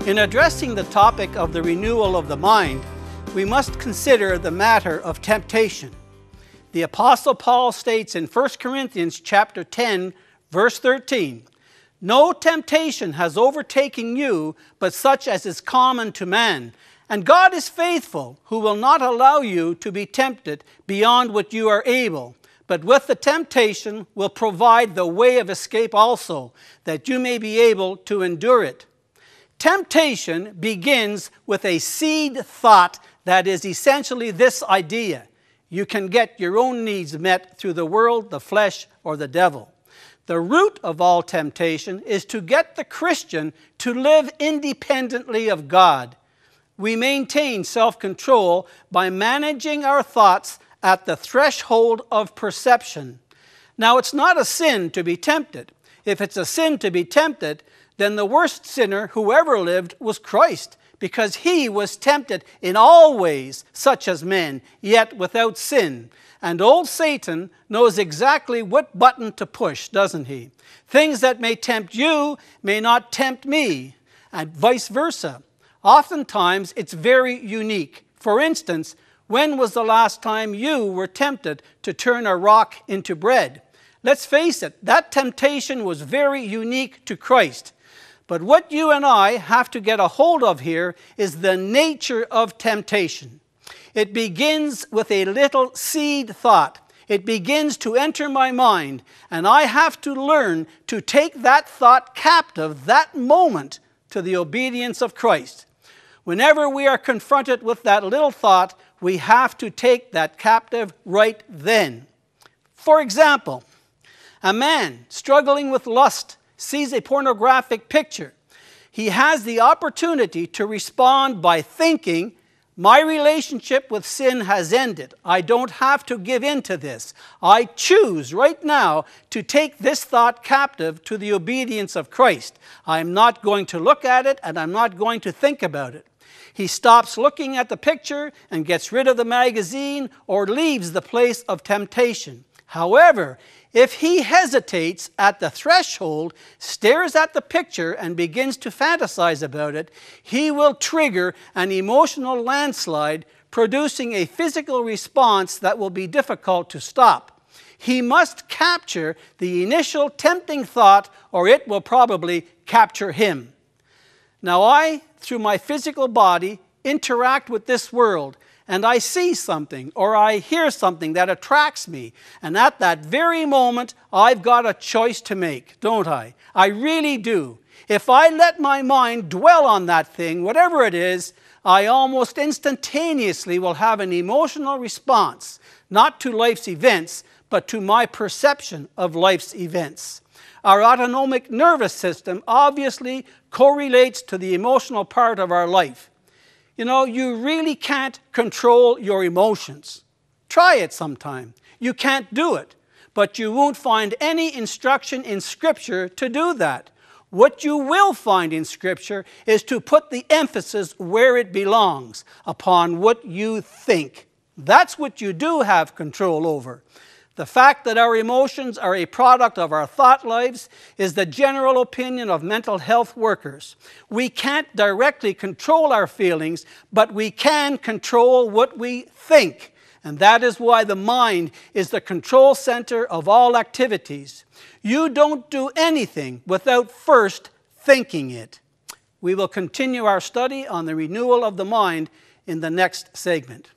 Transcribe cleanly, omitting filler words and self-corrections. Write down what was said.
In addressing the topic of the renewal of the mind, we must consider the matter of temptation. The Apostle Paul states in 1 Corinthians chapter 10, verse 13, "No temptation has overtaken you, but such as is common to man. And God is faithful, who will not allow you to be tempted beyond what you are able, but with the temptation will provide the way of escape also, that you may be able to endure it." Temptation begins with a seed thought that is essentially this idea: you can get your own needs met through the world, the flesh, or the devil. The root of all temptation is to get the Christian to live independently of God. We maintain self-control by managing our thoughts at the threshold of perception. Now, it's not a sin to be tempted. If it's a sin to be tempted, then the worst sinner who ever lived was Christ, because he was tempted in all ways, such as men, yet without sin. And old Satan knows exactly what button to push, doesn't he? Things that may tempt you may not tempt me, and vice versa. Oftentimes, it's very unique. For instance, when was the last time you were tempted to turn a rock into bread? Let's face it, that temptation was very unique to Christ. But what you and I have to get a hold of here is the nature of temptation. It begins with a little seed thought. It begins to enter my mind, and I have to learn to take that thought captive that moment to the obedience of Christ. Whenever we are confronted with that little thought, we have to take that captive right then. For example, a man struggling with lust sees a pornographic picture. He has the opportunity to respond by thinking, "My relationship with sin has ended. I don't have to give in to this. I choose right now to take this thought captive to the obedience of Christ. I'm not going to look at it, and I'm not going to think about it." He stops looking at the picture and gets rid of the magazine or leaves the place of temptation. However, if he hesitates at the threshold, stares at the picture, and begins to fantasize about it, he will trigger an emotional landslide, producing a physical response that will be difficult to stop. He must capture the initial tempting thought, or it will probably capture him. Now I, through my physical body, interact with this world, and I see something or I hear something that attracts me. And at that very moment, I've got a choice to make, don't I? I really do. If I let my mind dwell on that thing, whatever it is, I almost instantaneously will have an emotional response, not to life's events, but to my perception of life's events. Our autonomic nervous system obviously correlates to the emotional part of our life. You know, you really can't control your emotions. Try it sometime. You can't do it, but you won't find any instruction in Scripture to do that. What you will find in Scripture is to put the emphasis where it belongs, upon what you think. That's what you do have control over. The fact that our emotions are a product of our thought lives is the general opinion of mental health workers. We can't directly control our feelings, but we can control what we think. And that is why the mind is the control center of all activities. You don't do anything without first thinking it. We will continue our study on the renewal of the mind in the next segment.